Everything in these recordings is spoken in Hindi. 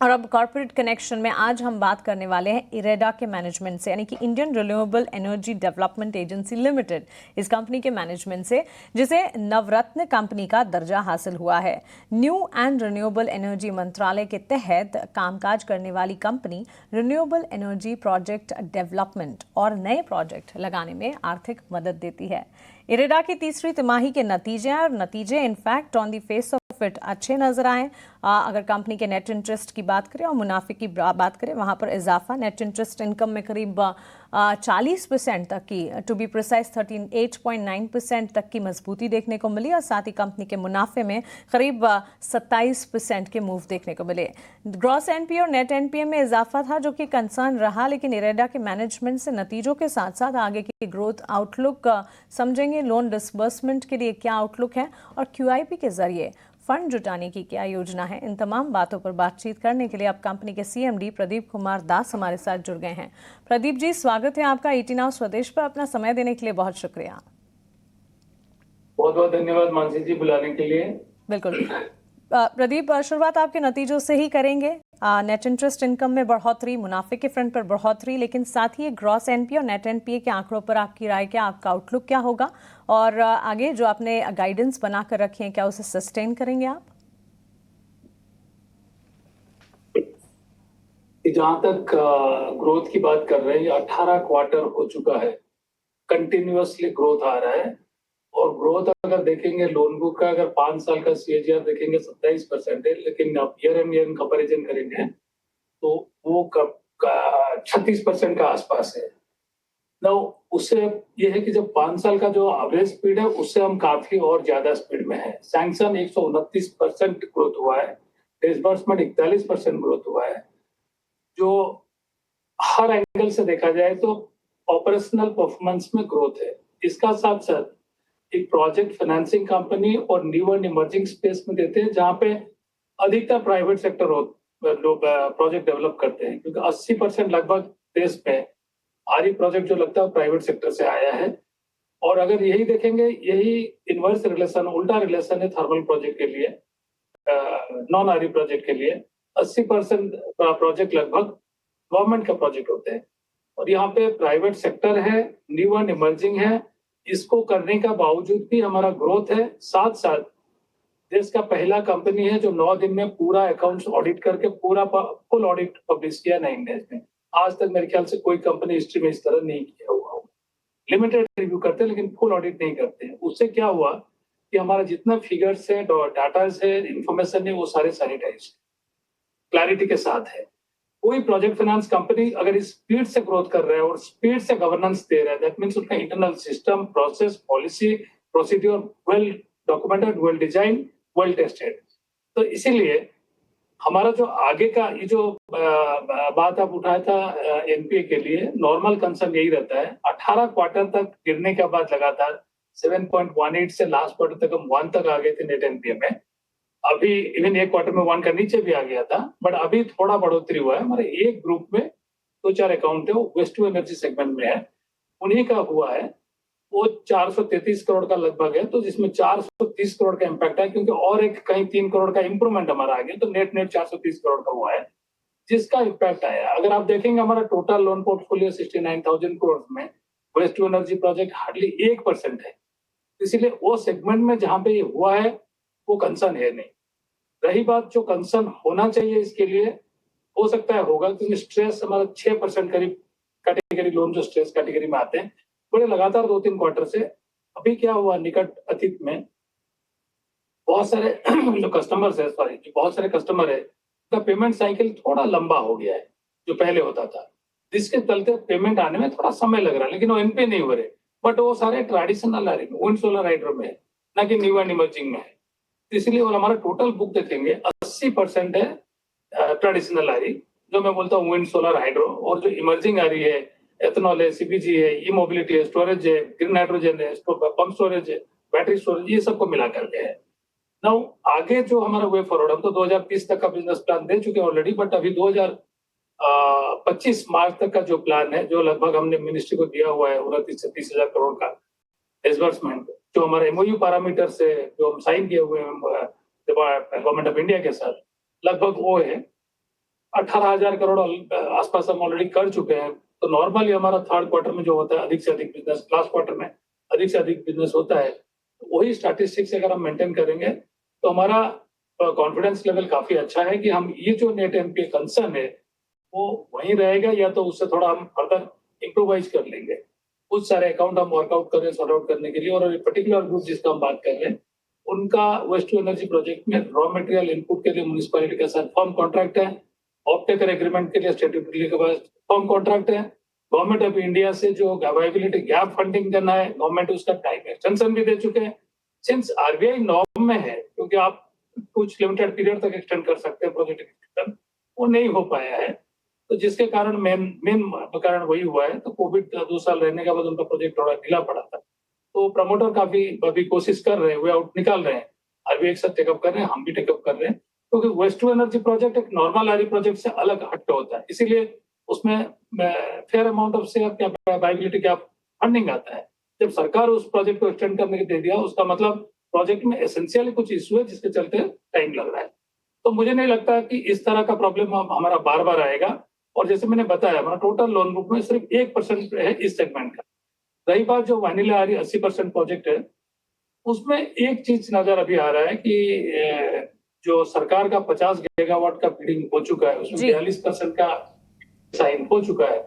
और अब कॉर्पोरेट कनेक्शन में आज हम बात करने वाले हैं इरेडा के मैनेजमेंट से, यानी कि Indian renewable energy development agency limited, इस कंपनी के मैनेजमेंट से, जिसे नवरत्न कंपनी का दर्जा हासिल हुआ है। न्यू एंड रिन्यूएबल एनर्जी मंत्रालय के तहत कामकाज करने वाली company renewable energy project development और नए प्रोजेक्ट लगाने में आर्थिक मदद देती है। इरेडा की तीसरी तिमाही के नतीजे in fact on the face of it अच्छे नजर आए। अगर कंपनी के नेट इंटरेस्ट की बात करें और मुनाफे की बात करें, वहां पर इजाफा नेट इंटरेस्ट इनकम में करीब 40% तक की, टू बी प्रिसाइज 38.9% तक की मजबूती देखने को मिली और साथ ही कंपनी के मुनाफे में करीब 27% के मूव देखने को मिले। ग्रॉस एनपीए और नेट एनपीए में इजाफा था जो कि कंसर्न रहा, लेकिन इरेडा के मैनेजमेंट से नतीजों के साथ साथ आगे की ग्रोथ आउटलुक समझेंगे। लोन डिसबर्समेंट के लिए क्या आउटलुक है और क्यूआईपी के जरिए फंड जुटाने की क्या योजना है, इन तमाम बातों पर बातचीत करने के लिए अब कंपनी के सीएमडी प्रदीप कुमार दास हमारे साथ जुड़ गए हैं। प्रदीप जी, स्वागत है आपका ईटी नाउ स्वदेश पर। अपना समय देने के लिए बहुत शुक्रिया। बहुत बहुत धन्यवाद मानसी जी, बुलाने के लिए। बिल्कुल प्रदीप, शुरुआत आपके नतीजों से ही करेंगे। नेट इंटरेस्ट इनकम में बढ़ोतरी, मुनाफे के फ्रंट पर बढ़ोतरी, लेकिन साथ ही ग्रॉस एनपीए और नेट एनपीए के आंकड़ों पर आपकी राय क्या, आपका आउटलुक क्या होगा और आगे जो आपने गाइडेंस बनाकर रखे हैं क्या उसे सस्टेन करेंगे आप? जहां तक ग्रोथ की बात कर रहे हैं, 18 क्वार्टर हो चुका है, कंटिन्यूअसली ग्रोथ आ रहा है। और ग्रोथ अगर देखेंगे लोन बुक का, अगर 5 साल का सीएजीआर देखेंगे 27% है, लेकिन अब ईयर एंड ईयर कंपेरिजन करेंगे तो वो 36% का आसपास है ना। उससे ये है कि जब 5 साल का जो एवरेज स्पीड है उससे हम काफी और ज्यादा स्पीड में है। सैंक्शन 129% ग्रोथ हुआ है, डिसबर्समेंट 41% ग्रोथ हुआ है। जो हर एंगल से देखा जाए तो ऑपरेशनल परफॉर्मेंस में ग्रोथ है। इसका साथ साथ एक प्रोजेक्ट फाइनेंसिंग कंपनी और न्यू एंड इमर्जिंग स्पेस में देते हैं, जहां पे अधिकतर प्राइवेट सेक्टर लोग प्रोजेक्ट डेवलप करते हैं, क्योंकि 80% लगभग देश में आरी प्रोजेक्ट जो लगता है प्राइवेट सेक्टर से आया है। और अगर यही देखेंगे, यही इनवर्स रिलेशन, उल्टा रिलेशन है थर्मल प्रोजेक्ट के लिए, नॉन आरी प्रोजेक्ट के लिए। 80% प्रोजेक्ट लगभग गवर्नमेंट का प्रोजेक्ट होते हैं और यहाँ पे प्राइवेट सेक्टर है, न्यू एंड इमर्जिंग है। इसको करने का बावजूद भी हमारा ग्रोथ है। साथ साथ देश का पहला कंपनी है जो 9 दिन में पूरा अकाउंट्स ऑडिट करके पूरा फुल ऑडिट पब्लिश किया 9 डेज में। आज तक मेरे ख्याल से कोई कंपनी हिस्ट्री में इस तरह नहीं किया हुआ हो। लिमिटेड रिव्यू करते हैं लेकिन फुल ऑडिट नहीं करते हैं। उससे क्या हुआ कि हमारा जितना फिगर्स है, डाटा है, इंफॉर्मेशन है, वो सारे सैनिटाइज क्लैरिटी के साथ है। कोई प्रोजेक्ट फाइनेंस कंपनी अगर इस स्पीड से ग्रोथ कर रहा है और स्पीड से गवर्नेंस दे रहा है, दैट मींस उसका internal system, process, policy, procedure well documented, well design, well tested. तो इसीलिए हमारा जो आगे का ये जो बात आप उठाया था एनपीए के लिए, नॉर्मल कंसर्न यही रहता है। 18 क्वार्टर तक गिरने के बाद लगातार 7.18 से लास्ट क्वार्टर तक हम 1 तक आ गए थे नेट एनपीए में। अभी इवन एक क्वार्टर में 1 का नीचे भी आ गया था, बट अभी थोड़ा बढ़ोतरी हुआ है। हमारे एक ग्रुप में 2-4 अकाउंट है, वो वेस्ट टू एनर्जी सेगमेंट में है, उन्हीं का हुआ है। वो 433 करोड़ का लगभग है, तो जिसमें 430 करोड़ का इम्पैक्ट है, क्योंकि और एक कहीं 3 करोड़ का इंप्रूवमेंट हमारा आ गया, तो नेट 430 करोड़ का हुआ है जिसका इम्पैक्ट आया। अगर आप देखेंगे हमारा टोटल लोन पोर्टफोलियो 69,000 करोड़ में waste to energy project hardly 1% है। इसीलिए वो सेगमेंट में जहां पे ये हुआ है वो कंसर्न है नहीं। रही बात जो कंसर्न होना चाहिए, इसके लिए हो सकता है होगा, क्योंकि स्ट्रेस हमारा 6% करीब कैटेगरी लोन जो स्ट्रेस कैटेगरी में आते हैं, बड़े लगातार 2-3 क्वार्टर से। अभी क्या हुआ निकट अतीत में, बहुत सारे जो कस्टमर्स है, बहुत सारे कस्टमर है, उनका पेमेंट साइकिल थोड़ा लंबा हो गया है जो पहले होता था, जिसके चलते पेमेंट आने में थोड़ा समय लग रहा है, लेकिन वो एनपीए नहीं हो रहे। बट वो सारे ट्रेडिशनल विंड सोलर हाइड्रो में है, ना कि न्यू एंड इमर्जिंग में है। इसलिए और हमारा टोटल बुक देखेंगे 80% है ट्रेडिशनल आ रही, जो मैं बोलता हूँ विंड सोलर हाइड्रो, और जो इमर्जिंग आ रही है एथेनॉल है, सीपीजी है, ई मोबिलिटी है, स्टोरेज है, ग्रीन नाइट्रोजन है, पंप स्टोरेज है, बैटरी स्टोरेज, ये सबको मिला करके है। नाउ आगे जो हमारा वे फॉरवर्ड, हम तो 2030 तक का बिजनेस प्लान दे चुके हैं ऑलरेडी, बट अभी 2025 मार्च तक का जो प्लान है, जो लगभग हमने मिनिस्ट्री को दिया हुआ है 29 से 30 हजार करोड़ का डिसबर्समेंट, जो हमारे एमओयू पैरामीटर से जो हम साइन किए हुए हैं गवर्नमेंट ऑफ इंडिया के साथ, लगभग वो है। 18,000 करोड़ आसपास हम ऑलरेडी कर चुके हैं। तो नॉर्मली हमारा थर्ड क्वार्टर में जो होता है अधिक से अधिक बिजनेस, लास्ट क्वार्टर में अधिक से अधिक बिजनेस होता है। वही स्टैटिस्टिक्स अगर हम मेंटेन करेंगे तो हमारा कॉन्फिडेंस लेवल काफी अच्छा है कि हम ये जो नेट एनपीए कंसर्न है वो वहीं रहेगा या तो उससे थोड़ा हम फर्दर इम्प्रोवाइज कर लेंगे। कुछ सारे अकाउंट हम वर्कआउट कर रहे हैं सॉर्ट आउट करने के लिए, और पर्टिकुलर ग्रुप जिसका हम बात कर रहे हैं उनका वेस्ट टू एनर्जी प्रोजेक्ट में रॉ मटेरियल इनपुट के लिए म्युनिसिपैलिटी के साथ फर्म कॉन्ट्रैक्ट है, ऑप्टेकर एग्रीमेंट के लिए स्टेट यूटिलिटी के पास फर्म कॉन्ट्रैक्ट है। गवर्नमेंट ऑफ इंडिया से जो वायबिलिटी गैप फंडिंग करना है गवर्नमेंट उसका टाइम एक्सटेंशन भी दे चुके हैं। सिंस आरबीआई नॉर्म में है, क्योंकि आप कुछ लिमिटेड पीरियड तक एक्सटेंड कर सकते हैं प्रोजेक्ट एक्सटेंशन, वो नहीं हो पाया है। तो जिसके कारण मेन कारण वही हुआ है। तो कोविड 2 साल रहने के बाद उनका प्रोजेक्ट थोड़ा ढीला पड़ा था। तो प्रमोटर काफी अभी कोशिश कर रहे हैं, वे आउट निकाल रहे हैं, आरबीआई एक साथ टेकअप कर रहे हैं, हम भी टेकअप कर रहे हैं, क्योंकि वेस्ट टू एनर्जी प्रोजेक्ट एक नॉर्मल आरई प्रोजेक्ट से अलग हट होता है, इसीलिए उसमें fair amount of share viability gap funding आता है। जब सरकार उस प्रोजेक्ट को एक्सटेंड करने के दे दिया, उसका मतलब प्रोजेक्ट में एसेंशियली कुछ इश्यू है जिसके चलते टाइम लग रहा है। तो मुझे नहीं लगता कि इस तरह का प्रॉब्लम हमारा बार बार आएगा। और जैसे मैंने बताया, हमारा टोटल लोन बुक में सिर्फ 1% है इस सेगमेंट का। रही बात जो वैनिला आ रही 80% प्रोजेक्ट है, उसमें एक चीज नजर अभी आ रहा है कि जो सरकार का 50 गीगावाट का बिडिंग हो चुका है, उसमें 42% का साइन हो चुका है।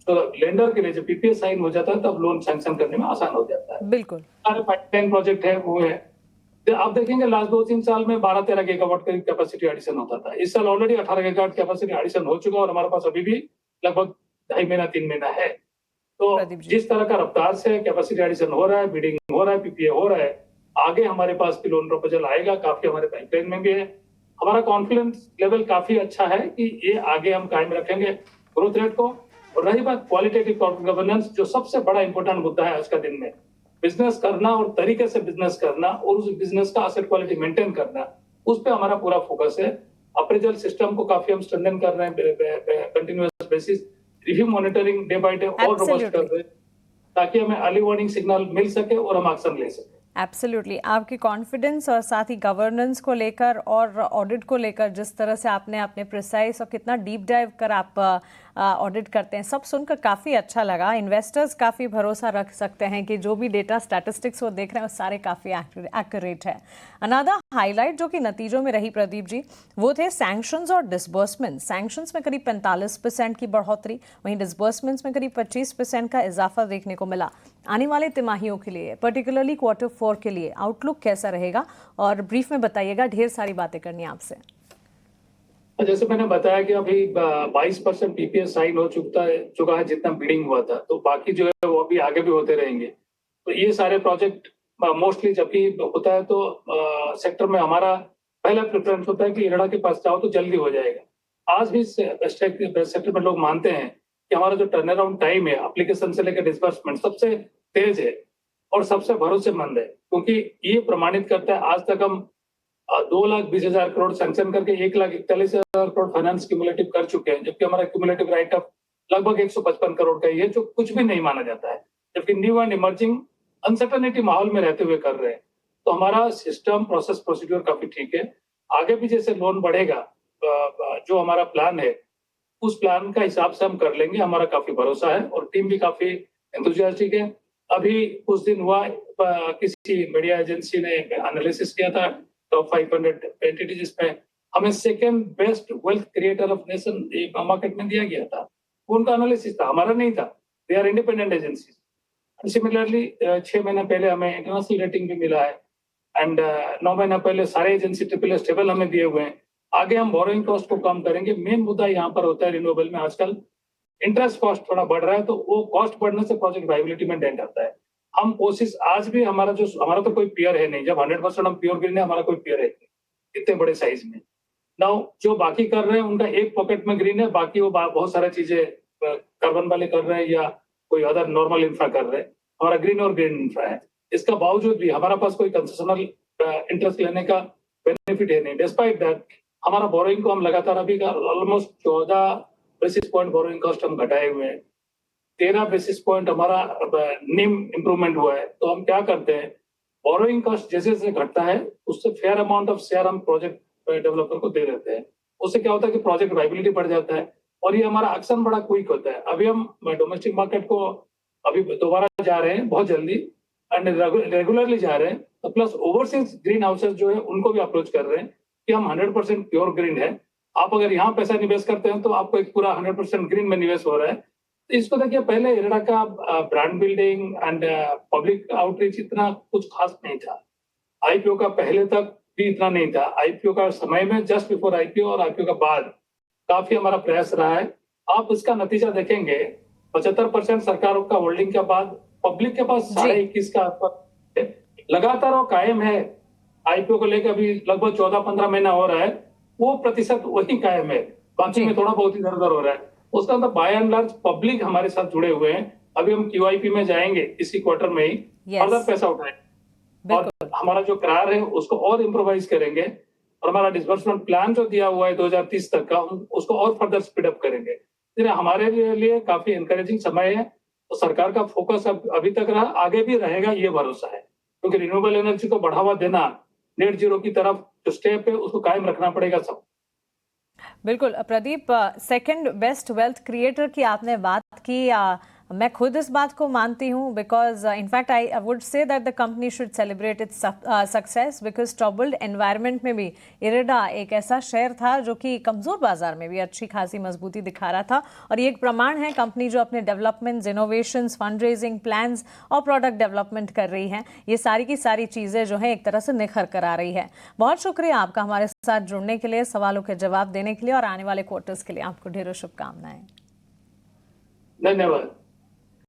तो लेंडर के लिए जब पीपीए साइन हो जाता है तब लोन सैंक्शन करने में आसान हो जाता है। बिल्कुल। सारे पाइपलाइन प्रोजेक्ट है वो है। तो आप देखेंगे लास्ट 2-3 साल में 12-13 गीगावाट का कैपेसिटी एडिशन होता था। इस साल ऑलरेडी 18 गीगावाट कैपेसिटी एडिशन हो चुका है और हमारे पास अभी भी लगभग 2.5 महीना 3 महीना है। तो प्रदीप जी। जिस तरह का रफ्तार से कैपेसिटी एडिशन हो रहा है, बिडिंग हो रहा है, पीपीए हो रहा है, आगे हमारे पास भी लोन प्रपोजल आएगा, काफी हमारे पाइपलाइन में भी है। हमारा कॉन्फिडेंस लेवल काफी अच्छा है कि ये आगे हम कायम रखेंगे ग्रोथ रेट को। और रही बात क्वालिटेटिव कॉर्पोरेट गवर्नेंस, जो सबसे बड़ा इंपॉर्टेंट मुद्दा है आज का दिन में, बिजनेस करना और तरीके से बिजनेस करना और उस बिजनेस का एसेट क्वालिटी मेंटेन करना, उस पे हमारा पूरा फोकस है। अप्रेजल सिस्टम को काफी हम स्ट्रेंथन कर रहे हैं continuous basis, review monitoring day by day और रोबस्ट कर रहे हैं, ताकि हमें अर्ली वार्निंग सिग्नल मिल सके और हम एक्शन ले सके। एब्सोल्युटली, आपकी कॉन्फिडेंस और साथ ही गवर्नेंस को लेकर और ऑडिट को लेकर जिस तरह से आपने अपने प्रिसाइज और कितना डीप डाइव कर आप ऑडिट करते हैं, सब सुनकर काफ़ी अच्छा लगा। इन्वेस्टर्स काफ़ी भरोसा रख सकते हैं कि जो भी डेटा स्टैटिस्टिक्स वो देख रहे हैं वो सारे काफ़ी एक्यूरेट है। अनदर हाईलाइट जो कि नतीजों में रही प्रदीप जी, वो थे सैंक्शंस और डिसबर्समेंट। सैंक्शंस में करीब 45% की बढ़ोतरी, वहीं डिसबर्समेंट्स में करीब 25% का इजाफा देखने को मिला। आने वाले तिमाहियों के लिए, पर्टिकुलरली Q4 के लिए आउटलुक कैसा रहेगा, और ब्रीफ में बताइएगा, ढेर सारी बातें करनी है आपसे। जैसे मैंने बताया कि अभी 22% पीपीए साइन हो चुका है जितना बिडिंग हुआ था, तो बाकी जो है वो अभी आगे भी होते रहेंगे। तो ये सारे प्रोजेक्ट मोस्टली जब भी होता है तो सेक्टर में हमारा पहला प्रेफरेंस होता है कि इरड़ा के पास जाओ तो जल्दी हो जाएगा। आज भी सेक्टर में लोग मानते हैं कि हमारा जो टर्न अराउंड टाइम है एप्लीकेशन से लेकर डिसबर्समेंट सबसे तेज है और सबसे भरोसेमंद है, क्योंकि ये प्रमाणित करता है आज तक हम 2,20,000 करोड़ सैंक्शन करके 1,41,000 करोड़ फाइनेंस क्यूमुलेटिव कर चुके हैं, जबकि हमारा क्यूमुलेटिव राइट ऑफ लगभग 155 करोड़ का ही है, जो कुछ भी नहीं माना जाता है, जबकि न्यू एंड इमर्जिंग अनसर्टेनिटी माहौल में रहते हुए कर रहे हैं। तो हमारा सिस्टम प्रोसेस प्रोसीड्योर काफी ठीक है। आगे भी जैसे लोन बढ़ेगा, जो हमारा प्लान है उस प्लान का हिसाब से हम कर लेंगे, हमारा काफी भरोसा है और टीम भी काफी एंथुसियास्टिक है। अभी कुछ दिन हुआ किसी मीडिया एजेंसी ने एनालिसिस किया था टॉप 500 एंटिटी, जिसमें हमें second best wealth creator of nation market में दिया गया था। उनका एनालिसिस था, हमारा नहीं था। They are independent agency. Similarly 6 महीने पहले हमें इंटरनेशनल रेटिंग भी मिला है एंड 9 महीना पहले सारे एजेंसी ट्रिपल स्टेबल हमें दिए हुए हैं। आगे हम बोरोइंग कॉस्ट को कम करेंगे। मेन मुद्दा यहाँ पर होता है रिन्यूएबल में आजकल इंटरेस्ट कॉस्ट थोड़ा बढ़ रहा है, तो वो कॉस्ट बढ़ने से प्रोजेक्ट वायबिलिटी में डेंट आता है। हम कोशिश आज भी हमारा तो कोई पीयर है नहीं, जब 100% हम प्योर ग्रीन है, हमारा कोई पीयर है नहीं इतने बड़े साइज में। नाउ जो बाकी कर रहे हैं उनका एक पॉकेट में ग्रीन है, बाकी वो बहुत सारी चीजें कार्बन वाले कर रहे हैं या कोई अदर नॉर्मल इंफ्रा कर रहे हैं। हमारा ग्रीन और ग्रीन इंफ्रा है। इसका बावजूद भी हमारा पास कोई कंसेशनल इंटरेस्ट लेने का बेनिफिट है नहीं। डिस्पाइट दैट हमारा बोरोइंग को हम लगातार अभी almost 14 basis point borrowing cost हम घटाए हुए हैं। 13 बेसिस पॉइंट हमारा निम इंप्रूवमेंट हुआ है। तो हम क्या करते हैं, बोरोइंग कॉस्ट जैसे जैसे घटता है उससे फेयर अमाउंट ऑफ शेयर हम प्रोजेक्ट डेवलपर को दे देते हैं। उससे क्या होता है कि प्रोजेक्ट वाइबिलिटी बढ़ जाता है और ये हमारा एक्शन बड़ा क्विक होता है। अभी हम डोमेस्टिक मार्केट को अभी दोबारा जा रहे हैं बहुत जल्दी एंड रेगुलरली जा रहे हैं, तो प्लस ओवरसीज ग्रीन हाउसेज जो है उनको भी अप्रोच कर रहे हैं कि हम 100% प्योर ग्रीन है। आप अगर यहाँ पैसा निवेश करते हैं तो आपको एक पूरा 100% ग्रीन में निवेश हो रहा है। तो इसको देखिए, पहले इरेडा का brand building and public outreach इतना कुछ खास नहीं था। आईपीओ का पहले तक भी इतना नहीं था। आईपीओ का समय में जस्ट बिफोर आईपीओ और आईपीओ का बाद काफी हमारा प्रयास रहा है। आप इसका नतीजा देखेंगे, 75% सरकार का होल्डिंग के बाद पब्लिक के पास 21.5 का आसपास लगातार वो कायम है। आईपीओ को लेकर अभी लगभग 14-15 महीना हो रहा है, वो प्रतिशत वही कायम है, बाकी में थोड़ा बहुत इधर उधर हो रहा है। उसका मतलब बाय एंड लार्ज पब्लिक हमारे साथ जुड़े हुए हैं। अभी हम क्यूआईपी में जाएंगे इसी क्वार्टर में ही, फर्दर पैसा उठाएंगे और हमारा जो करार है उसको और इम्प्रोवाइज करेंगे और हमारा डिसबर्समेंट प्लान जो दिया हुआ है 2030 तक का, उसको और फर्दर स्पीड अप करेंगे। इसलिए हमारे लिए काफी एनकरेजिंग समय है। तो सरकार का फोकस अभी तक रहा, आगे भी रहेगा, ये भरोसा है, क्योंकि रिन्यूएबल एनर्जी को बढ़ावा देना, नेट जीरो की तरफ जो स्टेप है उसको कायम रखना पड़ेगा सब। बिल्कुल Pradeep, second best wealth creator की आपने बात की। मैं खुद इस बात को मानती हूँ, because in fact I would say that the company should celebrate its success, because troubled environment में भी इरेडा एक ऐसा शेयर था जो कि कमज़ोर बाजार में भी अच्छी खासी मजबूती दिखा रहा था। और ये एक प्रमाण है कंपनी जो अपने developments, innovations, fund raising plans और प्रोडक्ट डेवलपमेंट कर रही है, ये सारी की सारी चीज़ें जो है एक तरह से निखर कर आ रही है। बहुत शुक्रिया आपका हमारे साथ जुड़ने के लिए, सवालों के जवाब देने के लिए, और आने वाले क्वार्टर्स के लिए आपको ढेरों शुभकामनाएं। धन्यवाद।